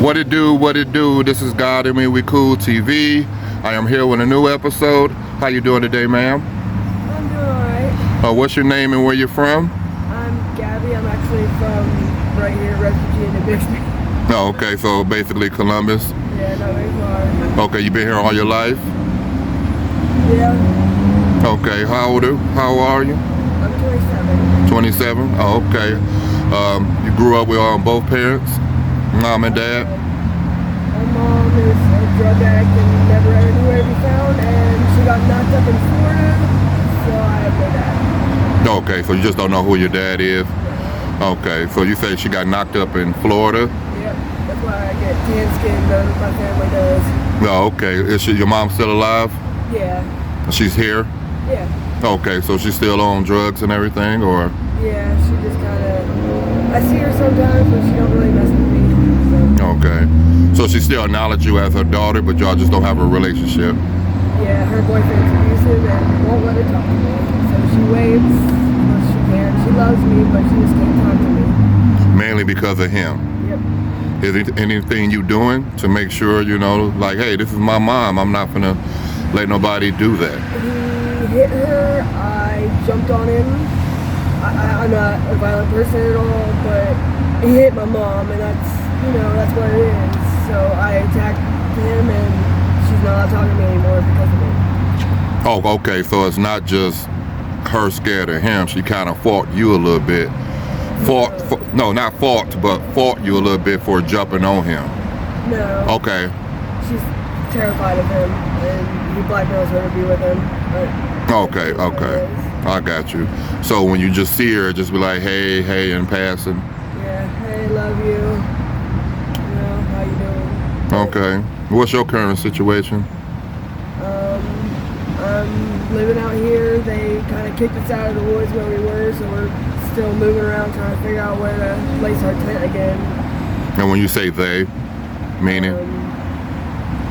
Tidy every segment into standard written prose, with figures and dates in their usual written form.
What it do, what it do? This is God and Me, We Cool TV. I am here with a new episode. How you doing today, ma'am? I'm doing alright. What's your name and where you're from? I'm Gabby. I'm actually from right here, refugee in the Dixie. Oh, okay, so basically Columbus. Yeah, not very far. Okay, you been here all your life? Yeah. Okay, how are you? I'm 27. 27? Oh, okay. You grew up with both parents? Mom and dad? My mom is a drug addict and never ever knew where to be found, and she got knocked up in Florida, so I have no dad. Okay, so you just don't know who your dad is? Okay, so you say she got knocked up in Florida? Yep, that's why I get tan skin, my family does. Oh, okay. Is your mom still alive? Yeah. She's here? Yeah. Okay, so she's still on drugs and everything, or? Yeah, she just kind of, I see her sometimes, but she don't really mess with me. So. Okay, so she still acknowledges you as her daughter, but y'all just don't have a relationship? Yeah, her boyfriend's abusive and won't let her talk to me. So she waves as much as she can. She loves me, but she just can't talk to me. Mainly because of him? Yep. Is there anything you doing to make sure, you know, like, hey, this is my mom, I'm not gonna let nobody do that? He hit her, I jumped on him. I'm not a violent person at all, but he hit my mom, and that's what it is. So I attacked him, and she's not allowed to talk to me anymore because of it. Oh, okay, so it's not just her scared of him, she kind of fought you a little bit. Fought you a little bit for jumping on him. No. Okay. She's terrified of him, and he blackmails her to be with him. Okay. I got you. So when you just see her, just be like, hey, in passing. Yeah, hey, love you. You know, how you doing? Okay. What's your current situation? I'm living out here. They kind of kicked us out of the woods where we were, so we're still moving around trying to figure out where to place our tent again. And when you say they, meaning?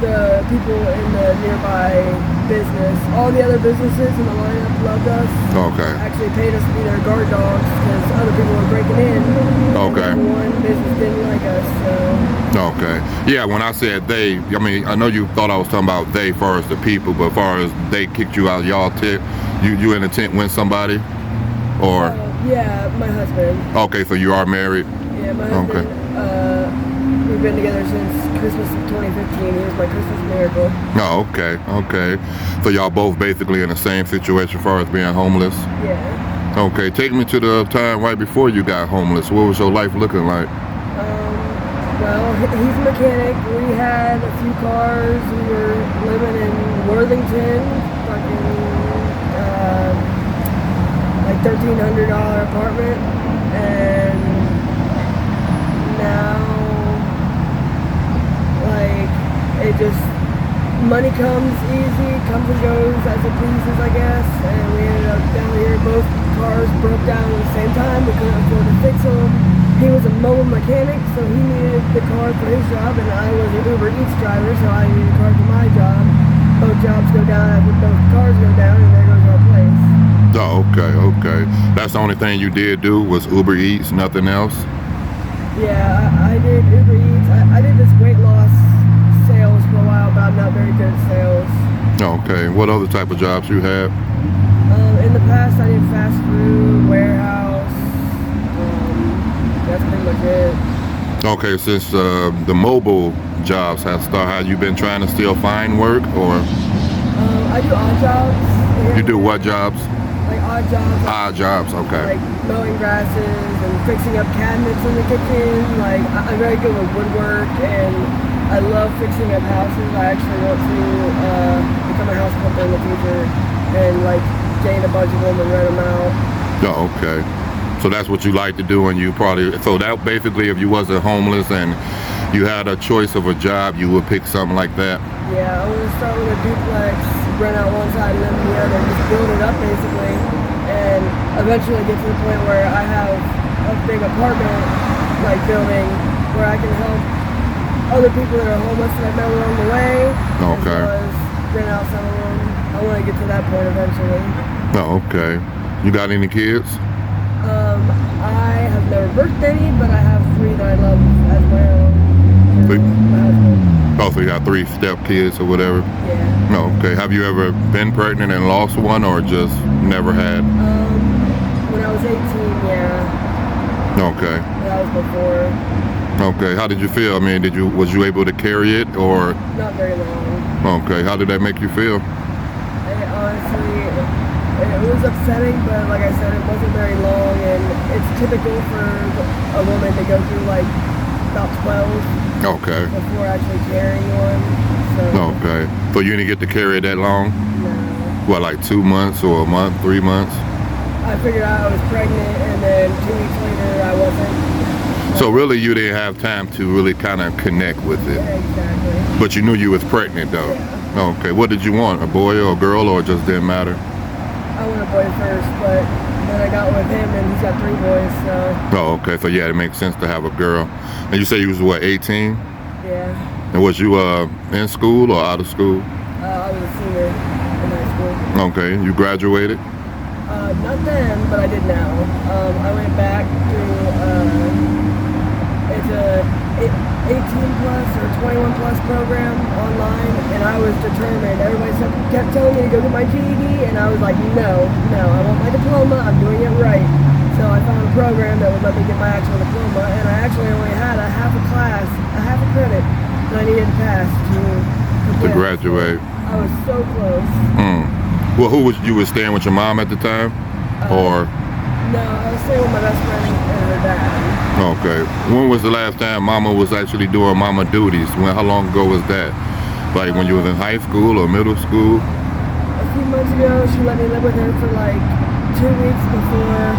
The people in the nearby business, all the other businesses in the lineup loved us. Okay. Actually paid us to be their guard dogs because other people were breaking in. Okay. And one business didn't like us, so. Okay. Yeah, when I said they, I mean, I know you thought I was talking about they far as the people, but as far as they kicked you out of y'all tent, you in the tent with somebody? Or? Yeah, my husband. Okay, so you are married? Yeah, my husband. Okay. We've been together since Christmas of 2015. He was my Christmas miracle. Oh, okay. So y'all both basically in the same situation as far as being homeless? Yeah. Okay, take me to the time right before you got homeless. What was your life looking like? Well, he's a mechanic. We had a few cars. We were living in Worthington, like $1,300 apartment, and now it just, money comes easy, comes and goes as it pleases, I guess, and we ended up down here. Both cars broke down at the same time. We couldn't afford to fix them. He was a mobile mechanic, so he needed the car for his job, and I was an Uber Eats driver, so I needed a car for my job. Both jobs go down after both cars go down, and there goes our place. Oh, okay. That's the only thing you did do was Uber Eats, nothing else? Yeah, I did Uber Eats. I did this weight loss sales for a while, but I'm not very good at sales. Okay. What other type of jobs you had? In the past, I did fast food, warehouse. That's pretty much it. Okay, since the mobile jobs have started, have you been trying to still find work, or? I do odd jobs. You do what jobs? Like odd jobs. Odd jobs, okay. Like mowing grasses and fixing up cabinets in the kitchen. Like, I'm very good with woodwork, and I love fixing up houses. I actually want to become a house flipper in the future and like gain a bunch of them and rent them out. Oh, okay. So that's what you like to do, and you probably, so that basically, if you wasn't homeless and you had a choice of a job, you would pick something like that? Yeah, I want to start with a duplex, rent out one side and then the other, just build it up basically, and eventually get to the point where I have a big apartment like building where I can help other people that are homeless that I've met along the way, okay, as well as rent out some of them. I want to get to that point eventually. Oh, okay. You got any kids? I have never birthed any, but I have 3 that I love as my own. so you have 3 step kids or whatever? Yeah. No, okay. Have you ever been pregnant and lost one, or just never had? When I was 18, yeah. Okay. That was before. Okay. How did you feel? I mean, was you able to carry it, or? Not very long. Okay. How did that make you feel? Honestly, it was upsetting, but like I said, it wasn't very long, and it's typical for a woman to go through like about 12 Okay. before actually carrying one. So, Okay. So you didn't get to carry it that long? no. What, like 2 months or a month, 3 months? I figured out I was pregnant, and then 2 weeks later I wasn't. So really you didn't have time to really kind of connect with it. Yeah, exactly. But you knew you was pregnant though. Yeah. Okay. What did you want? A boy or a girl, or it just didn't matter? I wanted a boy first, but then I got with him, and he's got 3 boys, so Oh, okay. So yeah, it makes sense to have a girl. And you say you was what, 18? yeah. And was you in school or out of school? I was a senior in high school. Okay. You graduated? Not then, but I did now. I went back through, it's a 18 plus or 21 plus program online, and I was determined. Everybody kept telling me to go get my GED, and I was like, no, I want my diploma, I'm doing it right. So I found a program that would let me get my actual diploma, and I actually only had a half a credit that I needed to pass to complete. To graduate. I was so close. Well, who was you? Was staying with your mom at the time, or? No, I was staying with my best friend and her dad. Okay. When was the last time Mama was actually doing Mama duties? How long ago was that? Like when you was in high school or middle school? A few months ago, she let me live with her for like 2 weeks before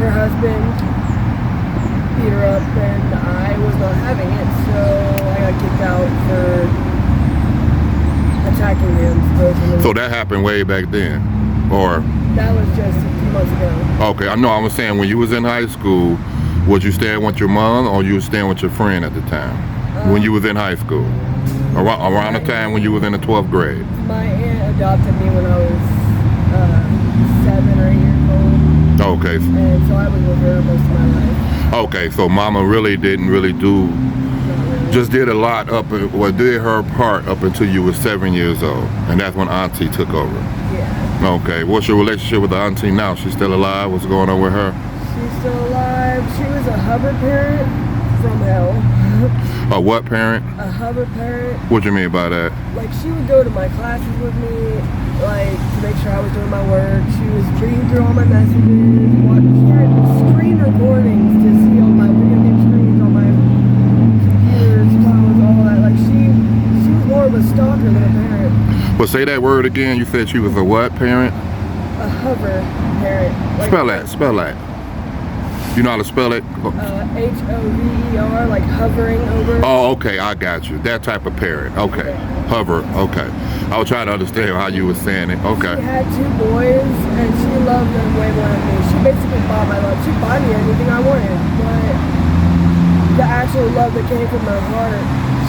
her husband beat her up, and I was not having it, so I got kicked out for attacking him, supposedly. So that happened way back then, or? That was just a few months ago. Okay, I know. I was saying when you was in high school, was you staying with your mom or you was staying with your friend at the time? When you was in high school, around the time when you was in the 12th grade. My aunt adopted me when I was 7 or 8 years old. Okay. And so I was with her most of my life. Okay, so Mama really didn't really do. Just did a lot did her part up until you were 7 years old, and that's when Auntie took over. Yeah. Okay, what's your relationship with the Auntie now? She's still alive? What's going on with her? She's still alive. She was a hover parent from hell. A what parent? A hover parent. What do you mean by that? Like, she would go to my classes with me, like, to make sure I was doing my work. She was reading through all my messages. She had screen recordings to see all my video game screens on my computers, phones, all that. Like, she was more of a stalker than a parent. Well, say that word again. You said she was a what parent? A hover parent. Like, Spell that. You know how to spell it? Hover, like hovering over. Oh, okay, I got you. That type of parent. Okay. Yeah. Hover, okay. I was trying to understand how you were saying it. Okay. She had 2 boys, and she loved them way more than me. She basically bought my love. She'd buy me anything I wanted, but the actual love that came from her heart,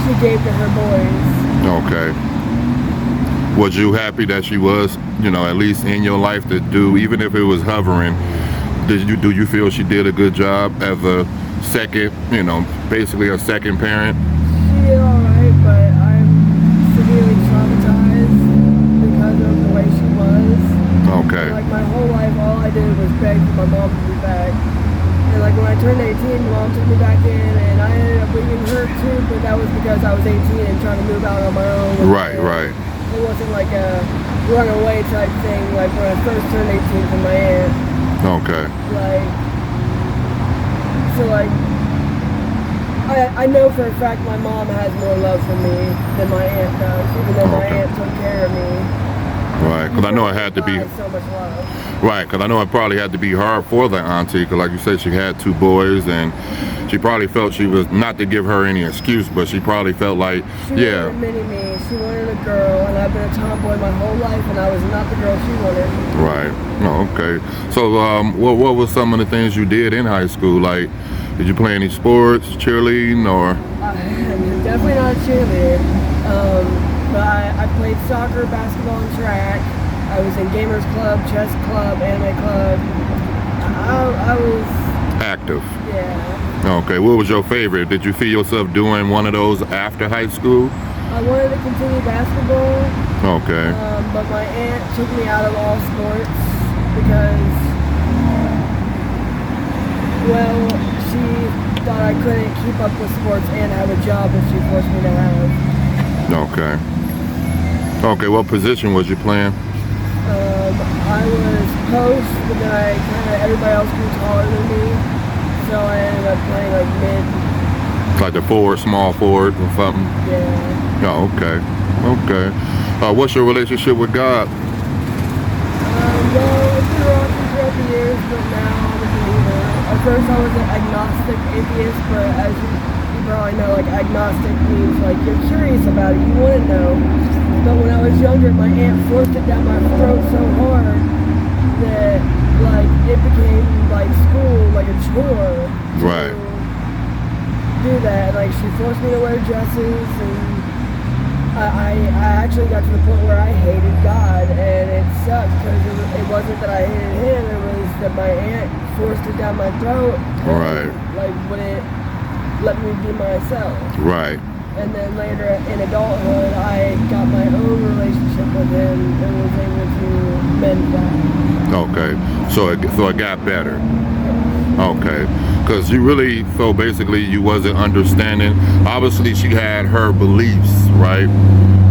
she gave to her boys. Okay. Was you happy that she was, at least in your life to do, even if it was hovering, do you feel she did a good job as a second, basically a second parent? She did alright, but I'm severely traumatized because of the way she was. Okay. Like, my whole life, all I did was beg for my mom to be back. And like, when I turned 18, Mom took me back in, and I ended up leaving her too, but that was because I was 18 and trying to move out on my own. Right. It wasn't like a runaway type thing, like when I first turned 18 from my aunt. Okay. I know for a fact my mom has more love for me than my aunt does, even though my aunt took care of me. Right, because I know it had to be. So much love. Right, because I know it probably had to be hard for the auntie, because like you said, she had 2 boys, and she probably felt she was, not to give her any excuse, but she probably felt like, she wanted a mini-me, she wanted a girl, and I've been a tomboy my whole life, and I was not the girl she wanted. Right. Oh, okay. So, what were some of the things you did in high school? Like, did you play any sports, cheerleading, or? Definitely not a cheerleader. But I played soccer, basketball, and track. I was in gamers club, chess club, anime club. I was active. Yeah. Okay, what was your favorite? Did you see yourself doing one of those after high school? I wanted to continue basketball, Okay. but my aunt took me out of all sports because, well, she thought I couldn't keep up with sports and have a job that she forced me to have. Okay. Okay, what position was you playing? I was post, but then everybody else grew taller than me, so I ended up playing like mid. Like the forward, small forward or something? Yeah. Oh, okay. Okay. What's your relationship with God? Well, it's been rocky throughout the years, but now I'm a believer. At first I was an agnostic atheist, but as you probably know, like agnostic means like you're curious about it, you want to know. But when I was younger, my aunt forced it down my throat so hard that like it became like school, like a chore. Right. Do that. Like she forced me to wear dresses, and I actually got to the point where I hated God, and it sucked because it wasn't that I hated him, it was that my aunt forced it down my throat. Right. Like wouldn't let me be myself. Right. And then later in adulthood, I got my own relationship with him and was able to mend that. Okay. So it got better. Okay. Because you really, so basically you wasn't understanding. Obviously she had her beliefs, right?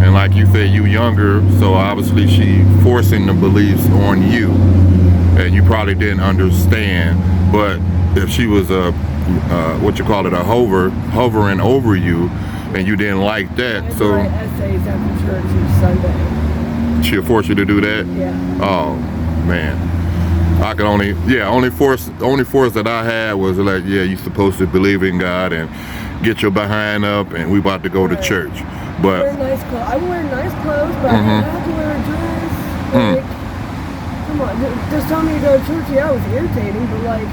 And like you said, you younger, so obviously she forcing the beliefs on you. And you probably didn't understand. But if she was hovering over you, and you didn't like that, so I write essays after church each Sunday. She'll force you to do that? Yeah. Oh man. I could only force that I had was like, yeah, you're supposed to believe in God and get your behind up and we about to go to church. But I wear nice clothes, but I didn't have to wear a dress. Like, come on, just tell me to go to church. Yeah, it was irritating, but like,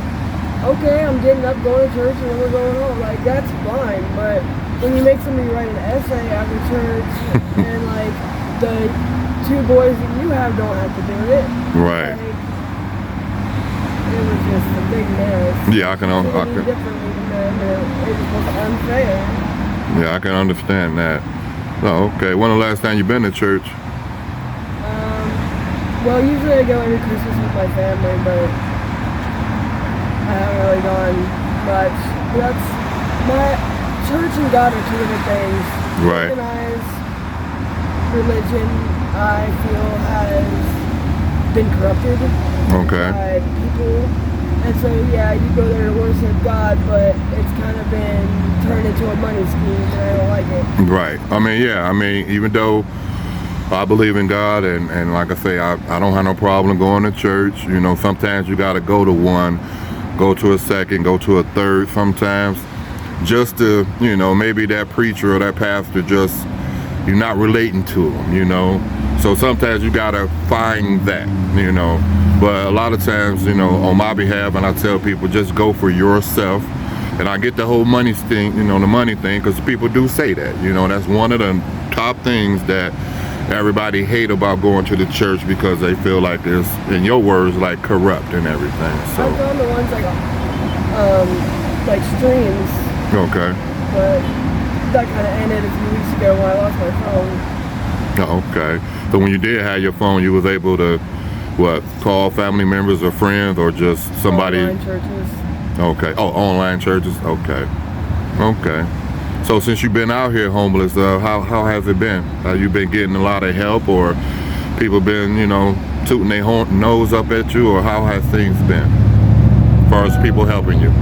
okay, I'm getting up, going to church, and then we're going home. Like, that's fine, but when you make somebody write an essay after church and like the two boys that you have don't have to do it. Right. Like, it was just a big mess. Yeah, I can differently than them, and it was unfair. Yeah, I can understand that. Oh, okay. When the last time you been to church? Well, usually I go every Christmas with my family, but I haven't really gone much. That's my church and God are two different things. Right. Organized religion, I feel, has been corrupted by people. And so, yeah, you go there to worship God, but it's kind of been turned into a money scheme, and I don't like it. Right. I mean, even though I believe in God, and like I say, I don't have no problem going to church. You know, sometimes you got to go to one, go to a second, go to a third sometimes. Just to, you know, maybe that preacher or that pastor just, you're not relating to them, you know. So sometimes you gotta find that, you know. But a lot of times, you know, on my behalf, and I tell people, just go for yourself. And I get the whole money thing, you know, the money thing, because people do say that, you know. That's one of the top things that everybody hate about going to the church, because they feel like it's, in your words, like corrupt and everything. So I've gone to ones like streams. Okay. But that kind of ended a few weeks ago when I lost my phone. Oh, okay. So when you did have your phone, you was able to, what, call family members or friends, or just somebody? Online churches. Okay. Oh, online churches. Okay. Okay. So since you've been out here homeless, how has it been? Have you been getting a lot of help, or people been, you know, tooting their nose up at you, or how has things been as far as people helping you?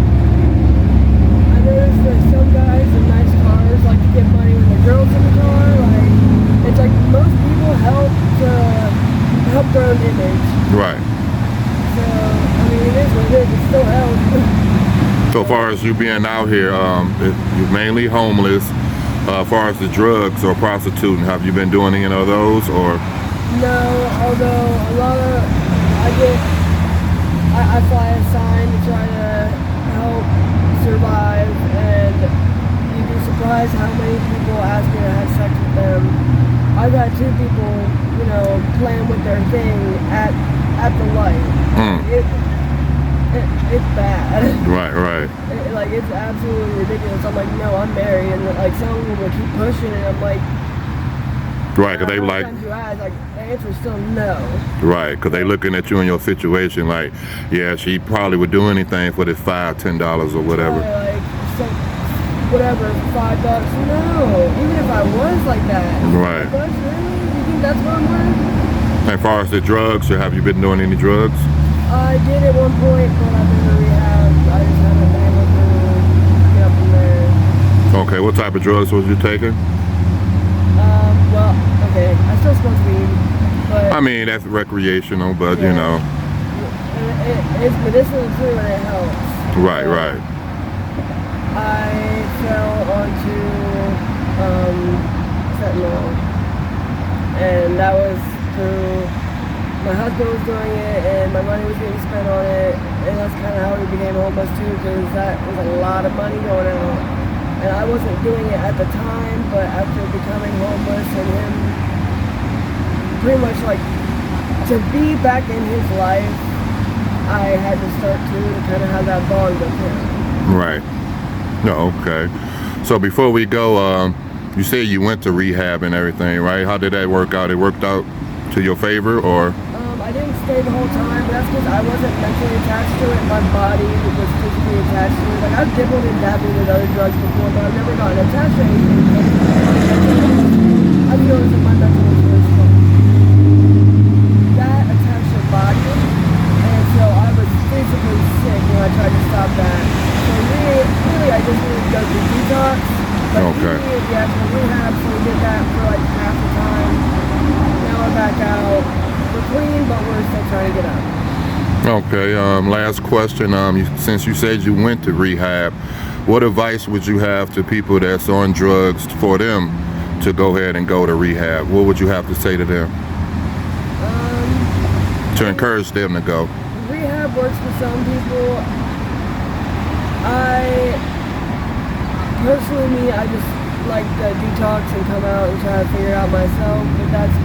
Noticed that some guys in nice cars like to get money when the girl's in the car. Like, it's like most people help their own image. Right. So, I mean, it is what it is. It still helps. So far as you being out here, you're mainly homeless. As far as the drugs or prostituting, have you been doing any of those, or? No, although a lot of, I fly a sign to try to help survive, and you'd be surprised how many people ask me to have sex with them. I've had two people, you know, playing with their thing at the light. It's bad. Right. Like, it's absolutely ridiculous. I'm like, no, I'm married, and like some of them will keep pushing, and I'm like, Right, because they how many like, times you ask, like, the answer is still no. right, because they looking at you and your situation like, yeah, she probably would do anything for this $5, $10 or whatever. Like, so, whatever, $5. No, even if I was like that. Right. $5, really? You think that's what I'm worth? As far as the drugs, or have you been doing any drugs? I did at one point, but I've been to rehab. I just haven't been able to get up from there. Okay, what type of drugs was you taking? Well, okay, I still smoke weed, but I mean, that's recreational, but yeah. you know. It's medicinal too, and it helps. Right, right. I fell onto fentanyl, and that was through my husband was doing it, and my money was getting spent on it, and that's kind of how we became homeless too, because that was a lot of money going out. And I wasn't doing it at the time, but after becoming homeless and him pretty much like to be back in his life, I had to start to kind of have that bond with him. Right. No, okay. So before we go, you say you went to rehab and everything, right? How did that work out? It worked out to your favor, or? I didn't stay the whole time, but that's because I wasn't mentally attached to it. My body was physically attached to it. Like, I've dabbled and dabbled with other drugs before, but I've never gotten attached to anything. I feel as if my mental was really strong. That attached your body, and so I was physically sick when I tried to stop that. So really I just needed to go through detox. But Okay. he needed the actual rehab, so we did that for like half the time. Now we're back out. We're clean, but we're still trying to get out. Okay, last question. Since you said you went to rehab, what advice would you have to people that's on drugs for them to go ahead and go to rehab? What would you have to say to them to encourage them to go? Rehab works for some people. Personally, I just like to detox and come out and try to figure it out myself. But that's,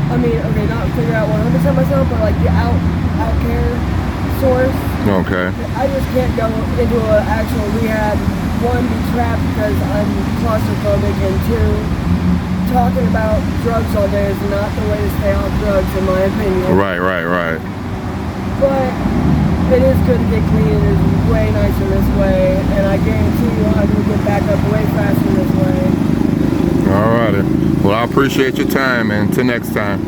I mean, okay, not figure out 100% myself, but like the out care source. Okay. I just can't go into an actual rehab. One, be trapped because I'm claustrophobic, and two, talking about drugs all day is not the way to stay off drugs, in my opinion. Right. But it is good to get clean. It is way nicer this way, and I guarantee you I will get back up way faster this way. All righty. Well, I appreciate your time, and until next time.